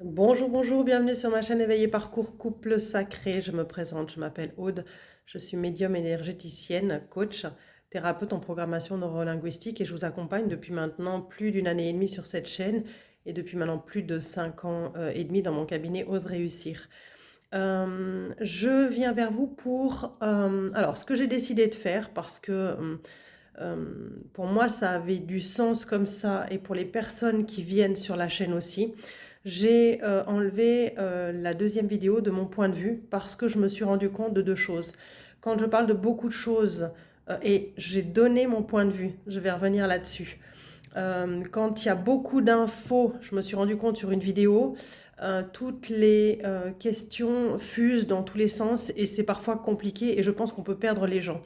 Bonjour, bonjour, bienvenue sur ma chaîne Éveillé Parcours Couple Sacré. Je me présente, je m'appelle Aude, je suis médium énergéticienne, coach, thérapeute en programmation neurolinguistique et je vous accompagne depuis maintenant plus d'une année et demie sur cette chaîne et depuis maintenant plus de 5 ans et demi dans mon cabinet Ose Réussir. Je viens vers vous pour alors ce que j'ai décidé de faire parce que pour moi ça avait du sens comme ça et pour les personnes qui viennent sur la chaîne aussi. J'ai enlevé la deuxième vidéo de mon point de vue parce que je me suis rendu compte de deux choses. Quand je parle de beaucoup de choses et j'ai donné mon point de vue, je vais revenir là-dessus. Quand il y a beaucoup d'infos, je me suis rendu compte sur une vidéo, toutes les questions fusent dans tous les sens et c'est parfois compliqué et je pense qu'on peut perdre les gens.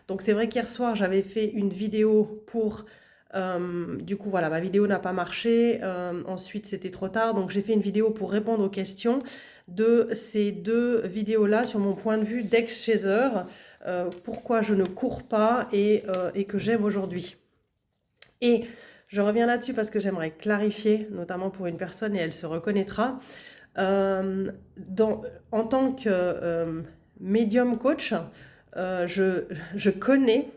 Donc c'est vrai qu'hier soir j'avais fait une vidéo pour du coup, voilà, ma vidéo n'a pas marché. Ensuite, c'était trop tard. Donc, j'ai fait une vidéo pour répondre aux questions de ces deux vidéos-là sur mon point de vue d'ex-chaser. Pourquoi je ne cours pas et que j'aime aujourd'hui. Et je reviens là-dessus parce que j'aimerais clarifier, notamment pour une personne, et elle se reconnaîtra. En tant que médium coach, je connais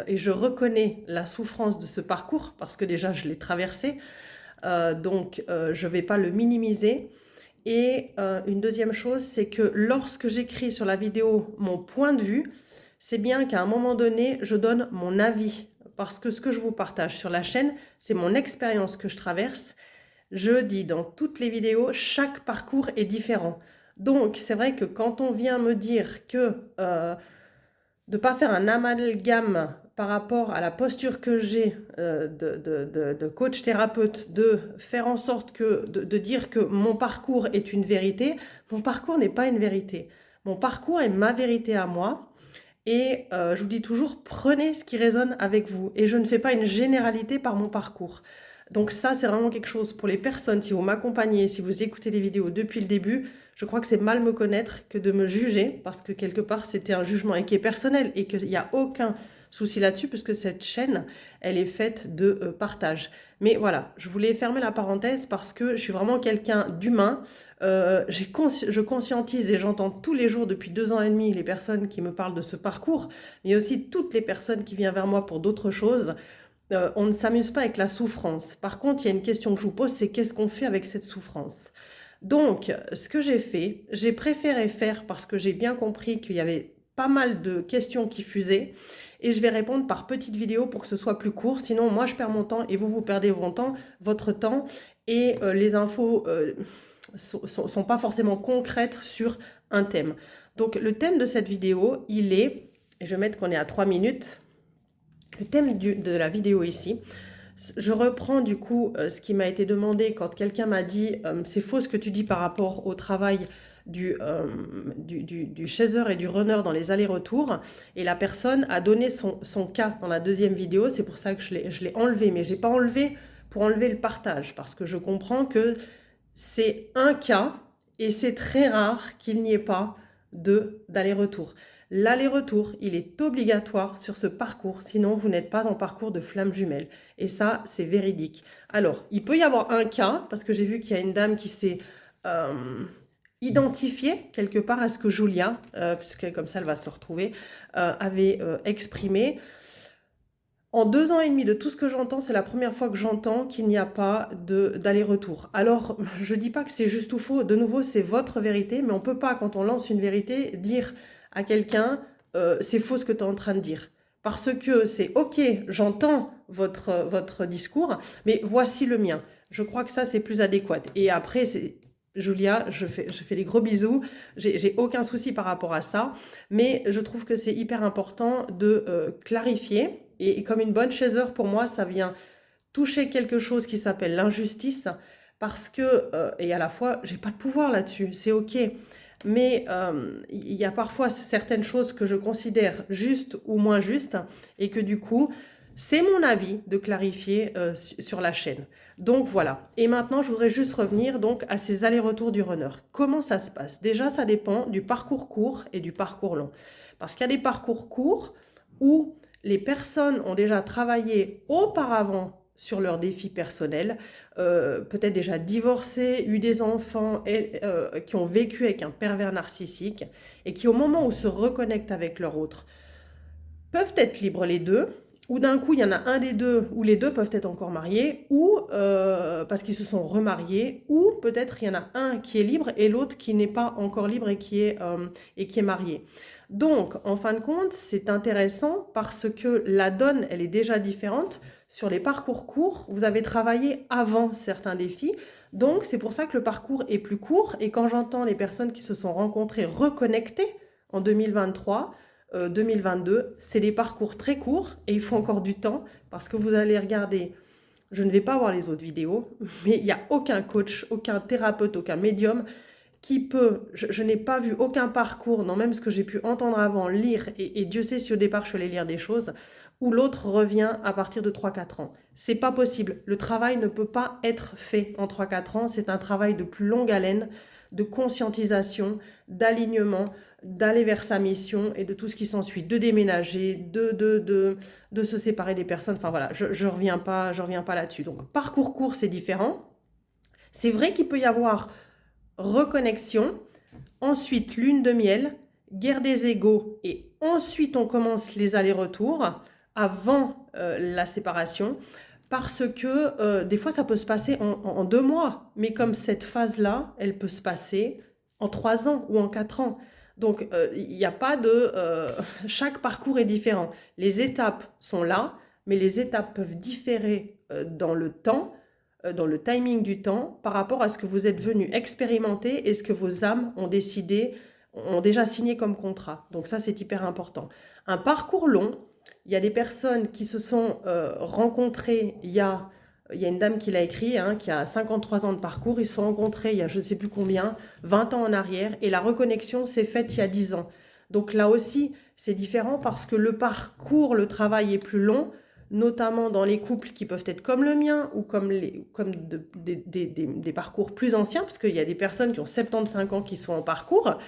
et je reconnais la souffrance de ce parcours parce que déjà je l'ai traversé, donc je ne vais pas le minimiser. Et une deuxième chose, c'est que lorsque j'écris sur la vidéo mon point de vue, c'est bien qu'à un moment donné, je donne mon avis. Parce que ce que je vous partage sur la chaîne, c'est mon expérience que je traverse. Je dis dans toutes les vidéos, chaque parcours est différent. Donc, c'est vrai que quand on vient me dire que de ne pas faire un amalgame par rapport à la posture que j'ai de coach thérapeute, de faire en sorte que, de dire que mon parcours est une vérité, mon parcours n'est pas une vérité. Mon parcours est ma vérité à moi. Et je vous dis toujours, prenez ce qui résonne avec vous. Et je ne fais pas une généralité par mon parcours. Donc ça, c'est vraiment quelque chose pour les personnes, si vous m'accompagnez, si vous écoutez les vidéos depuis le début, je crois que c'est mal me connaître que de me juger, parce que quelque part, c'était un jugement et qui est personnel, et qu'il n'y a aucun souci là-dessus, puisque cette chaîne, elle est faite de partage. Mais voilà, je voulais fermer la parenthèse parce que je suis vraiment quelqu'un d'humain. Je conscientise et j'entends tous les jours depuis 2 ans et demi les personnes qui me parlent de ce parcours, mais aussi toutes les personnes qui viennent vers moi pour d'autres choses. On ne s'amuse pas avec la souffrance. Par contre, il y a une question que je vous pose, c'est qu'est-ce qu'on fait avec cette souffrance? Donc, ce que j'ai fait, j'ai préféré faire parce que j'ai bien compris qu'il y avait pas mal de questions qui fusaient et je vais répondre par petites vidéos pour que ce soit plus court. Sinon, moi, je perds mon temps et vous perdez votre temps et les infos sont pas forcément concrètes sur un thème. Donc, le thème de cette vidéo, il est, et je vais mettre qu'on est à 3 minutes, le thème de la vidéo ici, je reprends du coup ce qui m'a été demandé quand quelqu'un m'a dit c'est faux ce que tu dis par rapport au travail du chaser et du runner dans les allers-retours. Et la personne a donné son cas dans la deuxième vidéo, c'est pour ça que je l'ai enlevé. Mais je n'ai pas enlevé pour enlever le partage, parce que je comprends que c'est un cas et c'est très rare qu'il n'y ait pas d'aller-retour. L'aller-retour, il est obligatoire sur ce parcours, sinon vous n'êtes pas en parcours de flamme jumelle. Et ça, c'est véridique. Alors, il peut y avoir un cas, parce que j'ai vu qu'il y a une dame qui s'est euh, identifiée quelque part à ce que Julia, puisque comme ça elle va se retrouver, avait exprimé. En 2 ans et demi, de tout ce que j'entends, c'est la première fois que j'entends qu'il n'y a pas d'aller-retour. Alors, je dis pas que c'est juste ou faux. De nouveau, c'est votre vérité, mais on peut pas, quand on lance une vérité, dire à quelqu'un c'est faux ce que tu es en train de dire. Parce que c'est ok, j'entends votre discours, mais voici le mien. Je crois que ça, c'est plus adéquat. Et après, c'est Julia, je fais des gros bisous. J'ai aucun souci par rapport à ça, mais je trouve que c'est hyper important de clarifier. Et comme une bonne chaser, pour moi, ça vient toucher quelque chose qui s'appelle l'injustice, parce que, et à la fois, j'ai pas de pouvoir là-dessus, c'est ok. Mais il y a parfois certaines choses que je considère justes ou moins justes, et que du coup, c'est mon avis de clarifier sur la chaîne. Donc voilà. Et maintenant, je voudrais juste revenir donc à ces allers-retours du runner. Comment ça se passe? Déjà, ça dépend du parcours court et du parcours long. Parce qu'il y a des parcours courts où les personnes ont déjà travaillé auparavant sur leurs défis personnels, peut-être déjà divorcés, eu des enfants et qui ont vécu avec un pervers narcissique et qui, au moment où se reconnectent avec leur autre, peuvent être libres les deux, ou d'un coup il y en a un des deux, ou les deux peuvent être encore mariés, ou parce qu'ils se sont remariés, ou peut-être il y en a un qui est libre et l'autre qui n'est pas encore libre et qui est marié. Donc, en fin de compte, c'est intéressant parce que la donne, elle est déjà différente. Sur les parcours courts, vous avez travaillé avant certains défis, donc c'est pour ça que le parcours est plus court. Et quand j'entends les personnes qui se sont rencontrées reconnectées en 2023, 2022, c'est des parcours très courts et il faut encore du temps parce que vous allez regarder, je ne vais pas voir les autres vidéos, mais il n'y a aucun coach, aucun thérapeute, aucun médium qui peut, je n'ai pas vu aucun parcours, non même ce que j'ai pu entendre avant, lire, et Dieu sait si au départ je suis allée lire des choses, où l'autre revient à partir de 3-4 ans. C'est pas possible, le travail ne peut pas être fait en 3-4 ans, c'est un travail de plus longue haleine, de conscientisation, d'alignement, d'aller vers sa mission et de tout ce qui s'ensuit, de déménager, de se séparer des personnes, enfin voilà, je reviens pas là-dessus. Donc parcours court, c'est différent. C'est vrai qu'il peut y avoir reconnexion, ensuite lune de miel, guerre des égos, et ensuite on commence les allers-retours avant la séparation, parce que des fois ça peut se passer en 2 mois, mais comme cette phase-là, elle peut se passer en 3 ans ou en 4 ans. Donc il n'y a pas de... chaque parcours est différent. Les étapes sont là, mais les étapes peuvent différer dans le temps, dans le timing du temps, par rapport à ce que vous êtes venu expérimenter et ce que vos âmes ont décidé, ont déjà signé comme contrat. Donc ça, c'est hyper important. Un parcours long, il y a des personnes qui se sont rencontrées, il y a une dame qui l'a écrit, hein, qui a 53 ans de parcours, ils se sont rencontrés il y a je ne sais plus combien, 20 ans en arrière, et la reconnexion s'est faite il y a 10 ans. Donc là aussi, c'est différent parce que le parcours, le travail est plus long, notamment dans les couples qui peuvent être comme le mien ou comme des parcours plus anciens, parce qu'il y a des personnes qui ont 75 ans qui sont en parcours.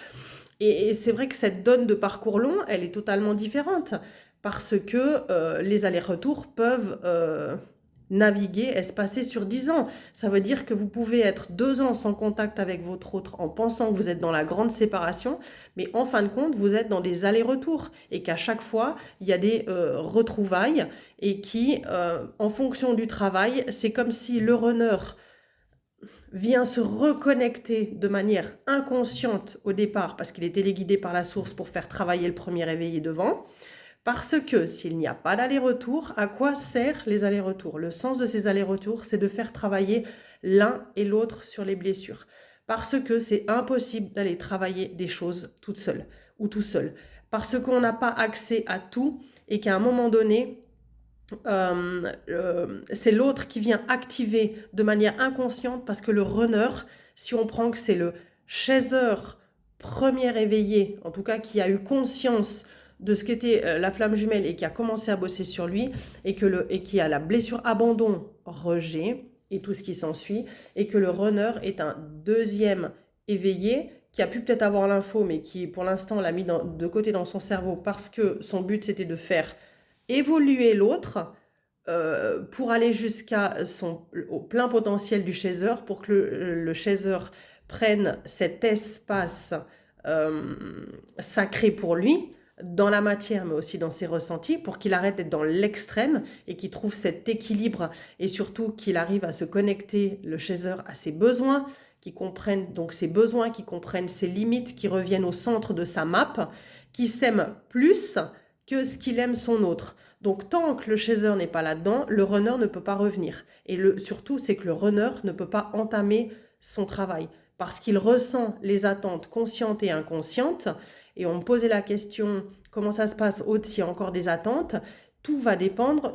Et c'est vrai que cette donne de parcours long, elle est totalement différente, parce que les allers-retours peuvent naviguer, espacer sur 10 ans. Ça veut dire que vous pouvez être 2 ans sans contact avec votre autre en pensant que vous êtes dans la grande séparation, mais en fin de compte, vous êtes dans des allers-retours et qu'à chaque fois, il y a des retrouvailles et qui, en fonction du travail, c'est comme si le runner vient se reconnecter de manière inconsciente au départ parce qu'il est téléguidé par la source pour faire travailler le premier réveillé devant. Parce que s'il n'y a pas d'aller-retour, à quoi servent les allers-retours? Le sens de ces allers-retours, c'est de faire travailler l'un et l'autre sur les blessures. Parce que c'est impossible d'aller travailler des choses toute seule ou tout seul. Parce qu'on n'a pas accès à tout et qu'à un moment donné, c'est l'autre qui vient activer de manière inconsciente parce que le runner, si on prend que c'est le chaser premier éveillé, en tout cas qui a eu conscience de ce qu'était la flamme jumelle et qui a commencé à bosser sur lui et qui a la blessure abandon, rejet et tout ce qui s'ensuit, et que le runner est un deuxième éveillé qui a pu peut-être avoir l'info mais qui pour l'instant l'a mis de côté dans son cerveau parce que son but c'était de faire évoluer l'autre pour aller au plein potentiel du chaser, pour que le chaser prenne cet espace sacré pour lui, dans la matière mais aussi dans ses ressentis, pour qu'il arrête d'être dans l'extrême et qu'il trouve cet équilibre et surtout qu'il arrive à se connecter, le chaser, à ses besoins, qui comprennent donc ses besoins, qui comprennent ses limites, qui reviennent au centre de sa map, qui s'aime plus que ce qu'il aime son autre. Donc tant que le chaser n'est pas là-dedans, le runner ne peut pas revenir. Et surtout, c'est que le runner ne peut pas entamer son travail parce qu'il ressent les attentes conscientes et inconscientes. Et on me posait la question, comment ça se passe s'il y a encore des attentes? Tout va dépendre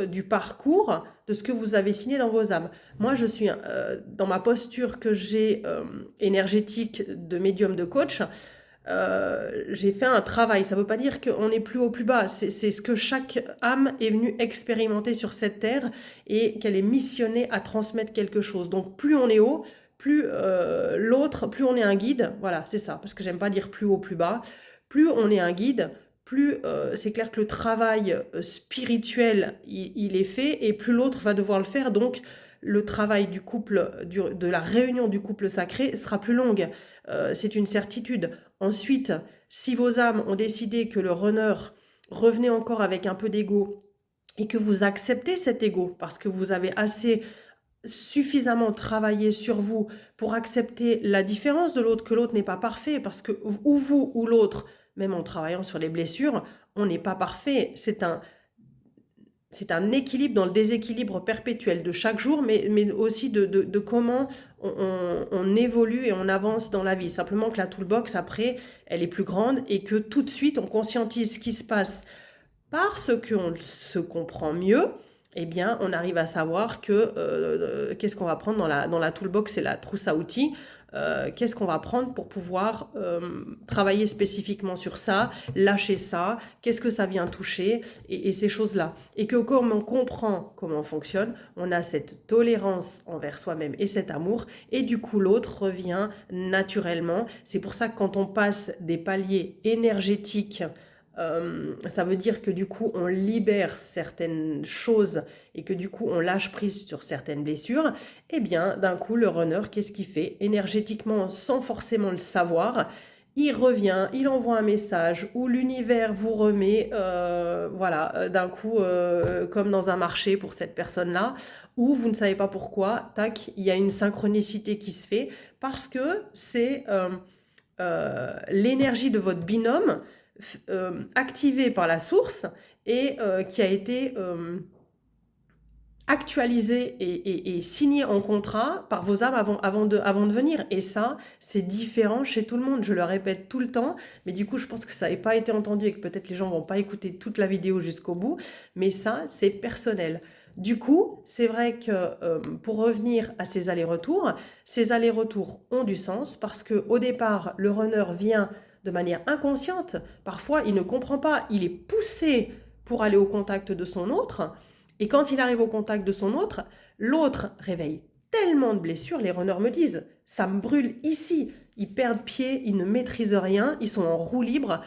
du parcours, de ce que vous avez signé dans vos âmes. Moi, je suis dans ma posture que j'ai énergétique de médium de coach, j'ai fait un travail. Ça ne veut pas dire qu'on est plus haut, plus bas. C'est ce que chaque âme est venue expérimenter sur cette terre et qu'elle est missionnée à transmettre quelque chose. Donc plus on est haut, plus plus on est un guide. Voilà, c'est ça. Parce que j'aime pas dire plus haut, plus bas. Plus on est un guide, plus c'est clair que le travail spirituel, il est fait, et plus l'autre va devoir le faire. Donc, le travail du couple, de la réunion du couple sacré sera plus longue. C'est une certitude. Ensuite, si vos âmes ont décidé que le runner revenait encore avec un peu d'ego, et que vous acceptez cet ego parce que vous avez assez suffisamment travaillé sur vous pour accepter la différence de l'autre, que l'autre n'est pas parfait, parce que ou vous ou l'autre, même en travaillant sur les blessures, on n'est pas parfait. C'est un équilibre dans le déséquilibre perpétuel de chaque jour, mais aussi de comment on évolue et on avance dans la vie. Simplement que la toolbox, après, elle est plus grande, et que tout de suite, on conscientise ce qui se passe parce qu'on se comprend mieux. Eh bien, on arrive à savoir que qu'est-ce qu'on va prendre dans la toolbox, c'est la trousse à outils. Qu'est-ce qu'on va prendre pour pouvoir travailler spécifiquement sur ça, lâcher ça, qu'est-ce que ça vient toucher, et ces choses-là. Et que comme on comprend comment on fonctionne, on a cette tolérance envers soi-même et cet amour, et du coup l'autre revient naturellement. C'est pour ça que quand on passe des paliers énergétiques, ça veut dire que du coup on libère certaines choses, et que du coup on lâche prise sur certaines blessures. Et bien d'un coup le runner, qu'est-ce qu'il fait énergétiquement sans forcément le savoir? Il revient, il envoie un message où l'univers vous remet, voilà, d'un coup, comme dans un marché pour cette personne-là, où vous ne savez pas pourquoi, tac, il y a une synchronicité qui se fait, parce que c'est l'énergie de votre binôme activé par la source, et qui a été actualisé et signé en contrat par vos âmes avant de venir. Et ça, c'est différent chez tout le monde. Je le répète tout le temps, mais du coup, je pense que ça n'avait pas été entendu, et que peut-être les gens vont pas écouter toute la vidéo jusqu'au bout. Mais ça, c'est personnel. Du coup, c'est vrai que pour revenir à ces allers-retours ont du sens, parce que au départ, le runner vient de manière inconsciente. Parfois, il ne comprend pas. Il est poussé pour aller au contact de son autre. Et quand il arrive au contact de son autre, l'autre réveille tellement de blessures. Les runners me disent, ça me brûle ici. Ils perdent pied, ils ne maîtrisent rien, ils sont en roue libre.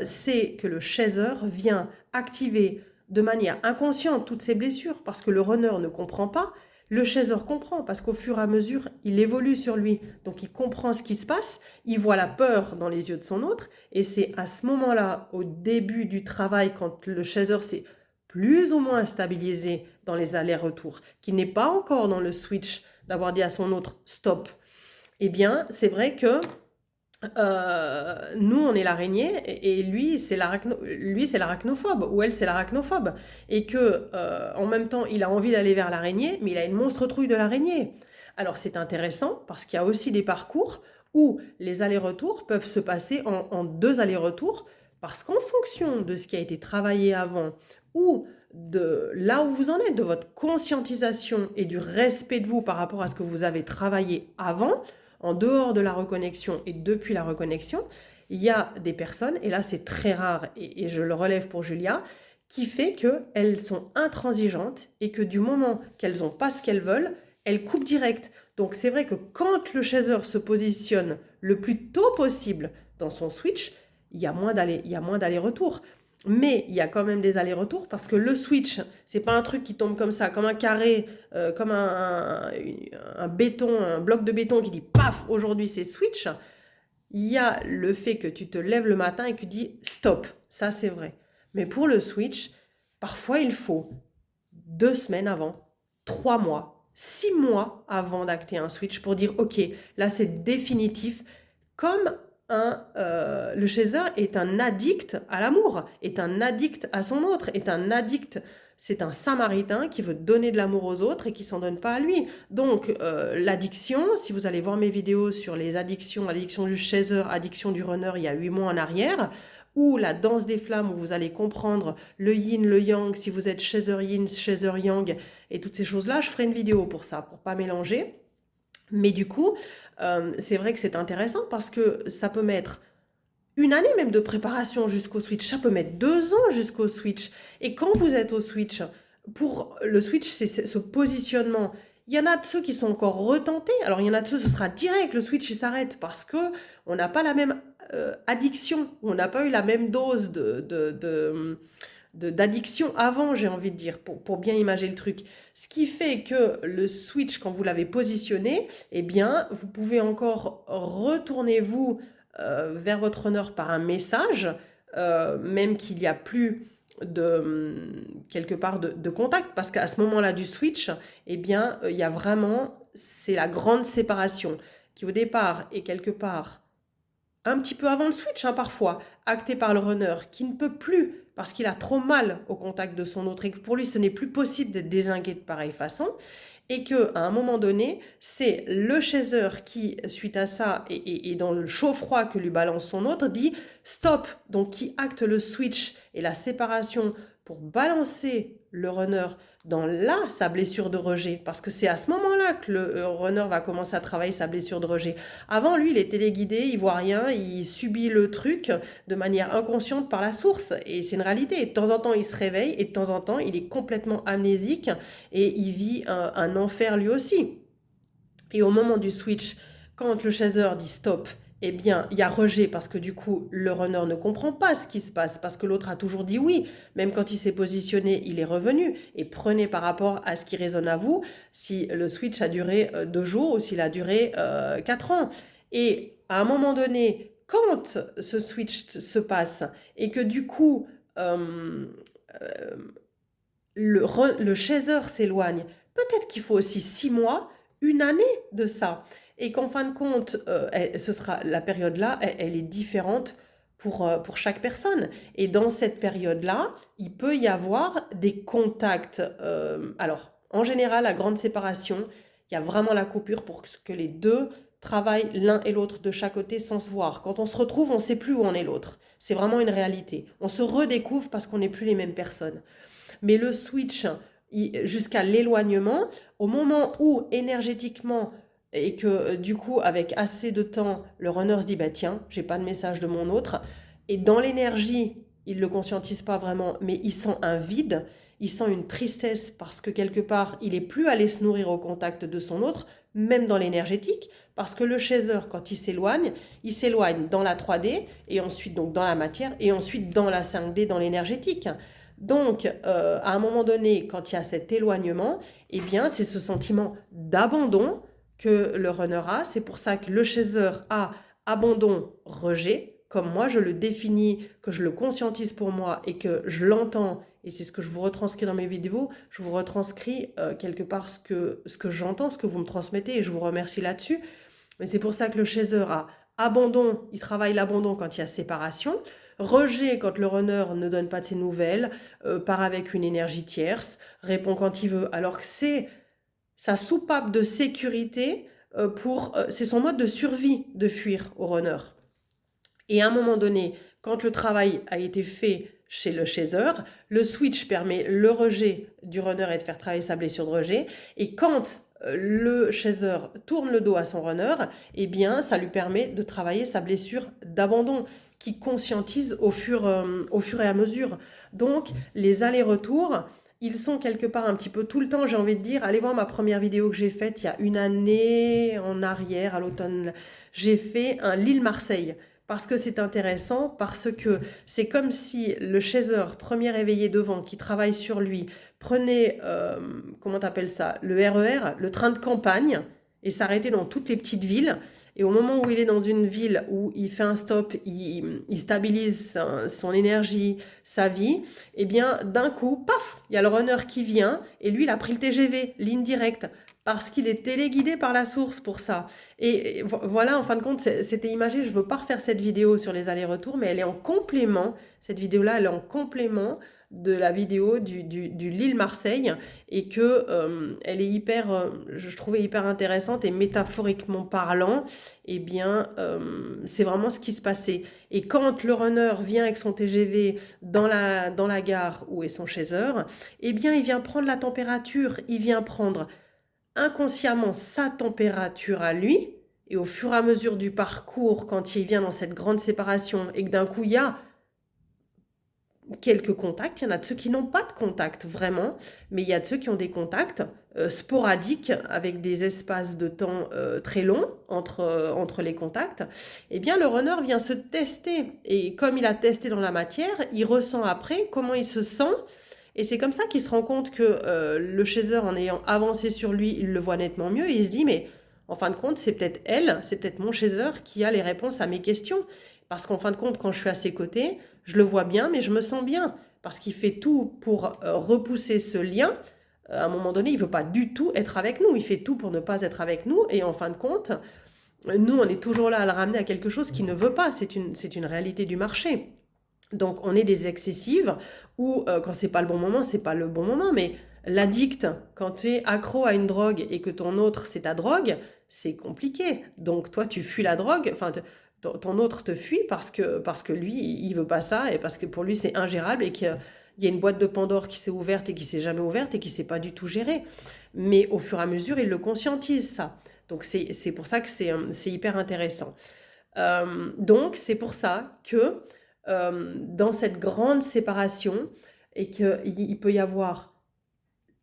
C'est que le chaser vient activer de manière inconsciente toutes ces blessures, parce que le runner ne comprend pas. Le chaser comprend, parce qu'au fur et à mesure, il évolue sur lui. Donc il comprend ce qui se passe, il voit la peur dans les yeux de son autre, et c'est à ce moment-là, au début du travail, quand le chaser s'est plus ou moins stabilisé dans les allers-retours, qui n'est pas encore dans le switch d'avoir dit à son autre stop, eh bien c'est vrai que nous on est l'araignée, et lui c'est l'arachnophobe, ou elle c'est l'arachnophobe, et que en même temps il a envie d'aller vers l'araignée, mais il a une monstre trouille de l'araignée. Alors c'est intéressant, parce qu'il y a aussi des parcours où les allers-retours peuvent se passer en deux allers-retours, parce qu'en fonction de ce qui a été travaillé avant, ou de là où vous en êtes, de votre conscientisation et du respect de vous par rapport à ce que vous avez travaillé avant, en dehors de la reconnexion et depuis la reconnexion, il y a des personnes, et là c'est très rare, et je le relève pour Julia, qui fait qu'elles sont intransigeantes, et que du moment qu'elles n'ont pas ce qu'elles veulent, elles coupent direct. Donc c'est vrai que quand le chaser se positionne le plus tôt possible dans son switch, il y a moins d'aller-retour. Mais il y a quand même des allers-retours, parce que le switch, c'est pas un truc qui tombe comme ça, comme un carré, comme un béton, un bloc de béton qui dit paf, aujourd'hui c'est switch. Il y a le fait que tu te lèves le matin et que tu dis stop, ça c'est vrai. Mais pour le switch, parfois il faut 2 semaines avant, 3 mois, 6 mois avant d'acter un switch, pour dire ok, là c'est définitif. Comme le chaser est un addict à l'amour, est un addict à son autre, est un addict, c'est un samaritain qui veut donner de l'amour aux autres et qui s'en donne pas à lui. Donc l'addiction, si vous allez voir mes vidéos sur les addictions, l'addiction du chaser, addiction du runner, il y a 8 mois en arrière, ou la danse des flammes, où vous allez comprendre le yin, le yang, si vous êtes chaser yin, chaser yang, et toutes ces choses-là, je ferai une vidéo pour ça, pour pas mélanger. Mais du coup, c'est vrai que c'est intéressant, parce que ça peut mettre une année même de préparation jusqu'au switch, ça peut mettre 2 ans jusqu'au switch. Et quand vous êtes au switch, pour le switch, c'est ce positionnement. Il y en a de ceux qui sont encore retentés. Alors il y en a de ceux, ce sera direct, le switch il s'arrête, parce que on n'a pas la même addiction, on n'a pas eu la même dose d'addiction avant, j'ai envie de dire, pour bien imager le truc. Ce qui fait que le switch, quand vous l'avez positionné, eh bien, vous pouvez encore retourner vous vers votre runner par un message, même qu'il n'y a plus quelque part de contact, parce qu'à ce moment-là du switch, eh bien, il y a vraiment, c'est la grande séparation qui au départ est quelque part un petit peu avant le switch, hein, parfois, acté par le runner, qui ne peut plus, parce qu'il a trop mal au contact de son autre, et que pour lui, ce n'est plus possible d'être dézingué de pareille façon, et qu'à un moment donné, c'est le chaser qui, suite à ça, et dans le chaud-froid que lui balance son autre, dit « stop », donc qui acte le switch et la séparation pour balancer le runner dans sa blessure de rejet, parce que c'est à ce moment-là que le runner va commencer à travailler sa blessure de rejet. Avant, lui, il est téléguidé, il voit rien, il subit le truc de manière inconsciente par la source, et c'est une réalité. Et de temps en temps, il se réveille, et de temps en temps, il est complètement amnésique, et il vit un enfer lui aussi. Et au moment du switch, quand le chaser dit stop, eh bien, il y a rejet parce que du coup, le runner ne comprend pas ce qui se passe, parce que l'autre a toujours dit oui. Même quand il s'est positionné, il est revenu. Et prenez par rapport à ce qui résonne à vous, si le switch a duré 2 jours ou s'il a duré 4 ans. Et à un moment donné, quand ce switch se passe et que du coup, le chaser s'éloigne, peut-être qu'il faut aussi 6 mois, 1 année de ça. Et qu'en fin de compte, ce sera la période-là, elle est différente pour chaque personne. Et dans cette période-là, il peut y avoir des contacts. Alors, en général, la grande séparation, il y a vraiment la coupure pour que les deux travaillent l'un et l'autre de chaque côté sans se voir. Quand on se retrouve, on ne sait plus où en est l'autre. C'est vraiment une réalité. On se redécouvre parce qu'on n'est plus les mêmes personnes. Mais le switch jusqu'à l'éloignement, au moment où énergétiquement et que du coup avec assez de temps, le runner se dit bah tiens, j'ai pas de message de mon autre, et dans l'énergie, il le conscientise pas vraiment, mais il sent un vide, il sent une tristesse parce que quelque part, il est plus allé se nourrir au contact de son autre, même dans l'énergétique, parce que le chaser, quand il s'éloigne dans la 3D, et ensuite donc dans la matière, et ensuite dans la 5D, dans l'énergétique. Donc, à un moment donné, quand il y a cet éloignement, eh bien, c'est ce sentiment d'abandon que le runner a. C'est pour ça que le chaser a abandon, rejet, comme moi je le définis, que je le conscientise pour moi et que je l'entends, et c'est ce que je vous retranscris dans mes vidéos, je vous retranscris quelque part ce que j'entends, ce que vous me transmettez, et je vous remercie là-dessus. Mais c'est pour ça que le chaser a abandon, il travaille l'abandon quand il y a séparation, rejet quand le runner ne donne pas de ses nouvelles, part avec une énergie tierce, répond quand il veut, alors que c'est sa soupape de sécurité c'est son mode de survie de fuir au runner. Et à un moment donné, quand le travail a été fait chez le chaser, le switch permet le rejet du runner et de faire travailler sa blessure de rejet. Et quand le chaser tourne le dos à son runner, eh bien, ça lui permet de travailler sa blessure d'abandon qui conscientise au fur et à mesure. Donc, les allers-retours, ils sont quelque part un petit peu tout le temps, j'ai envie de dire. Allez voir ma première vidéo que j'ai faite il y a 1 année en arrière, à l'automne. J'ai fait un Lille-Marseille. Parce que c'est intéressant, parce que c'est comme si le chaser, premier éveillé devant, qui travaille sur lui, prenait, comment t'appelles ça, le RER, le train de campagne, et s'arrêtait dans toutes les petites villes. Et au moment où il est dans une ville où il fait un stop, il stabilise son énergie, sa vie, eh bien d'un coup, paf, il y a le runner qui vient, et lui il a pris le TGV, ligne directe, parce qu'il est téléguidé par la source pour ça. Et voilà, en fin de compte, c'était imagé, je ne veux pas refaire cette vidéo sur les allers-retours, mais elle est en complément, cette vidéo-là, elle est en complément de la vidéo du Lille-Marseille, et que elle est hyper, je trouvais hyper intéressante, et métaphoriquement parlant, eh bien, c'est vraiment ce qui se passait. Et quand le runner vient avec son TGV dans la gare où est son chaser, eh bien, il vient prendre la température, il vient prendre inconsciemment sa température à lui, et au fur et à mesure du parcours, quand il vient dans cette grande séparation et que d'un coup il y a quelques contacts, il y en a de ceux qui n'ont pas de contact vraiment, mais il y a de ceux qui ont des contacts sporadiques avec des espaces de temps très longs entre les contacts. Eh bien, le runner vient se tester et comme il a testé dans la matière, il ressent après comment il se sent. Et c'est comme ça qu'il se rend compte que le chaser, en ayant avancé sur lui, il le voit nettement mieux et il se dit, mais en fin de compte, c'est peut-être elle, c'est peut-être mon chaser qui a les réponses à mes questions. Parce qu'en fin de compte, quand je suis à ses côtés, je le vois bien, mais je me sens bien. Parce qu'il fait tout pour repousser ce lien. À un moment donné, il ne veut pas du tout être avec nous. Il fait tout pour ne pas être avec nous. Et en fin de compte, nous, on est toujours là à le ramener à quelque chose qu'il ne veut pas. C'est une réalité du marché. Donc, on est des excessives ou quand c'est pas le bon moment, c'est pas le bon moment. Mais l'addict, quand tu es accro à une drogue et que ton autre, c'est ta drogue, c'est compliqué. Donc, toi, tu fuis la drogue. Enfin, ton autre te fuit parce que lui, il veut pas ça et parce que pour lui, c'est ingérable et qu'il y a une boîte de Pandore qui s'est ouverte et qui s'est jamais ouverte et qui s'est pas du tout gérée. Mais au fur et à mesure, il le conscientise, ça. Donc, c'est pour ça que c'est hyper intéressant. Donc, c'est pour ça que dans cette grande séparation et qu'il peut y avoir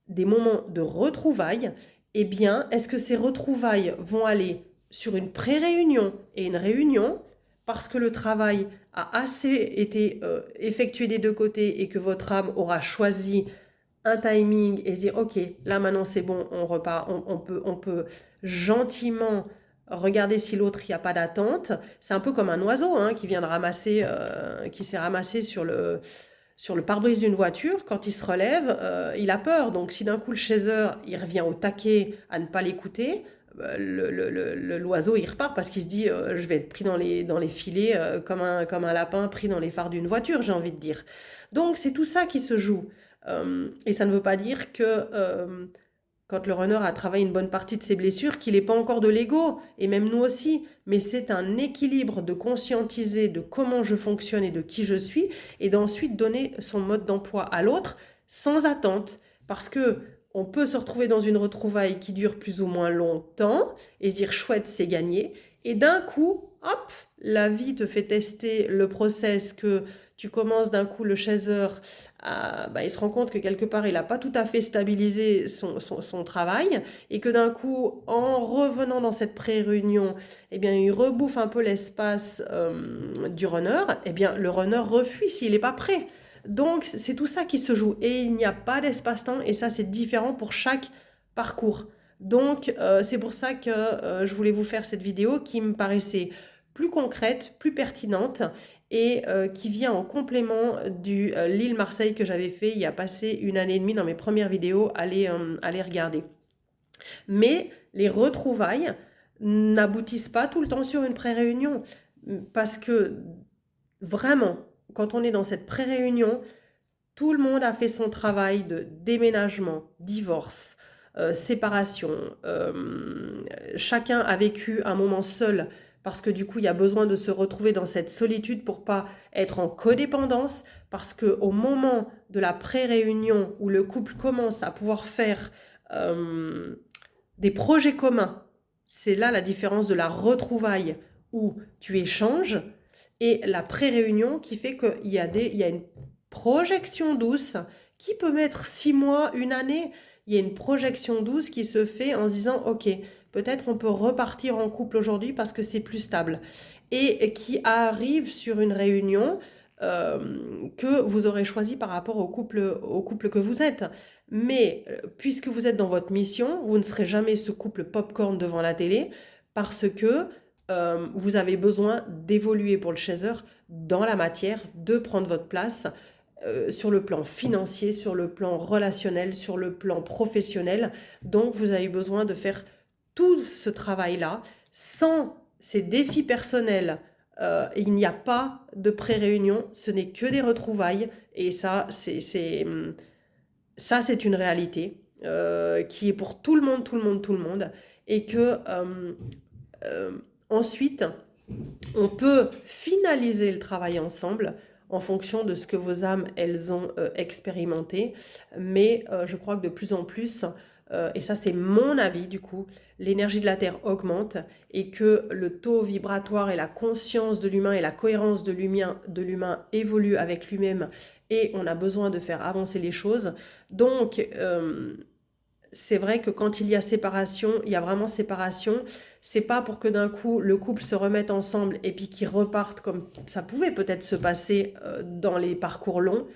des moments de retrouvailles, eh bien, est-ce que ces retrouvailles vont aller sur une pré-réunion et une réunion parce que le travail a assez été effectué des deux côtés et que votre âme aura choisi un timing et se dire ok, là maintenant c'est bon, on repart, on peut gentiment regarder si l'autre, il n'y a pas d'attente. C'est un peu comme un oiseau hein, qui vient de ramasser, qui s'est ramassé sur le pare-brise d'une voiture. Quand il se relève, il a peur. Donc si d'un coup le chaser, il revient au taquet à ne pas l'écouter, l'oiseau il repart parce qu'il se dit je vais être pris dans les filets comme un lapin pris dans les phares d'une voiture, j'ai envie de dire. Donc c'est tout ça qui se joue. Et ça ne veut pas dire que quand le runner a travaillé une bonne partie de ses blessures, qu'il n'est pas encore de l'ego, et même nous aussi, mais c'est un équilibre de conscientiser de comment je fonctionne et de qui je suis, et d'ensuite donner son mode d'emploi à l'autre sans attente, parce que on peut se retrouver dans une retrouvaille qui dure plus ou moins longtemps, et se dire chouette, c'est gagné, et d'un coup, hop, la vie te fait tester le process que tu commences d'un coup le chaser, il se rend compte que quelque part il n'a pas tout à fait stabilisé son travail et que d'un coup en revenant dans cette pré-réunion, eh bien, il rebouffe un peu l'espace du runner, eh bien, le runner refuit s'il n'est pas prêt. Donc c'est tout ça qui se joue et il n'y a pas d'espace-temps et ça c'est différent pour chaque parcours. Donc c'est pour ça que je voulais vous faire cette vidéo qui me paraissait plus concrète, plus pertinente et qui vient en complément du Lille-Marseille que j'avais fait il y a passé 1 année et demie dans mes premières vidéos, allez regarder. Mais les retrouvailles n'aboutissent pas tout le temps sur une pré-réunion parce que vraiment, quand on est dans cette pré-réunion, tout le monde a fait son travail de déménagement, divorce, séparation. Chacun a vécu un moment seul parce que du coup, il y a besoin de se retrouver dans cette solitude pour pas être en codépendance. Parce qu'au moment de la pré-réunion où le couple commence à pouvoir faire des projets communs, c'est là la différence de la retrouvaille où tu échanges et la pré-réunion qui fait qu'il y a une projection douce qui peut mettre 6 mois, 1 année. Il y a une projection douce qui se fait en se disant ok, peut-être on peut repartir en couple aujourd'hui parce que c'est plus stable et qui arrive sur une réunion que vous aurez choisi par rapport au couple que vous êtes. Mais puisque vous êtes dans votre mission, vous ne serez jamais ce couple popcorn devant la télé parce que vous avez besoin d'évoluer pour le chaser dans la matière, de prendre votre place sur le plan financier, sur le plan relationnel, sur le plan professionnel. Donc, vous avez besoin de faire tout ce travail-là. Sans ces défis personnels, il n'y a pas de pré-réunion, ce n'est que des retrouvailles. Et ça, c'est une réalité qui est pour tout le monde, tout le monde, tout le monde. Et que ensuite, on peut finaliser le travail ensemble en fonction de ce que vos âmes, elles ont expérimenté. Mais je crois que de plus en plus, et ça c'est mon avis du coup, l'énergie de la Terre augmente et que le taux vibratoire et la conscience de l'humain et la cohérence de l'humain évoluent avec lui-même et on a besoin de faire avancer les choses. Donc, c'est vrai que quand il y a séparation, il y a vraiment séparation. C'est pas pour que d'un coup le couple se remette ensemble et puis qu'ils repartent comme ça pouvait peut-être se passer dans les parcours longs.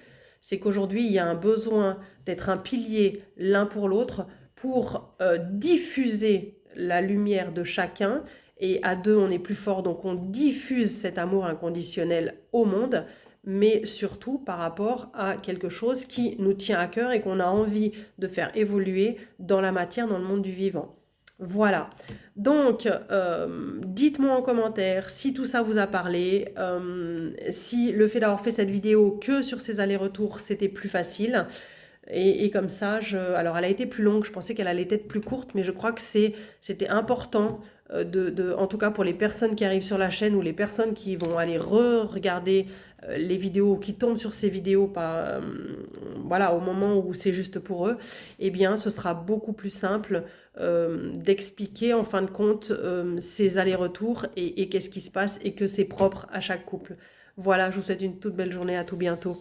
C'est qu'aujourd'hui il y a un besoin d'être un pilier l'un pour l'autre pour diffuser la lumière de chacun. Et à deux, on est plus fort, donc on diffuse cet amour inconditionnel au monde, mais surtout par rapport à quelque chose qui nous tient à cœur et qu'on a envie de faire évoluer dans la matière, dans le monde du vivant. Voilà. Donc, dites-moi en commentaire si tout ça vous a parlé, si le fait d'avoir fait cette vidéo que sur ces allers-retours, c'était plus facile. Et comme ça, alors elle a été plus longue, je pensais qu'elle allait être plus courte, mais je crois que c'était important, en tout cas pour les personnes qui arrivent sur la chaîne ou les personnes qui vont aller re-regarder les vidéos, qui tombent sur ces vidéos voilà, au moment où c'est juste pour eux, eh bien ce sera beaucoup plus simple d'expliquer en fin de compte ces allers-retours et qu'est-ce qui se passe et que c'est propre à chaque couple. Voilà, je vous souhaite une toute belle journée, à tout bientôt.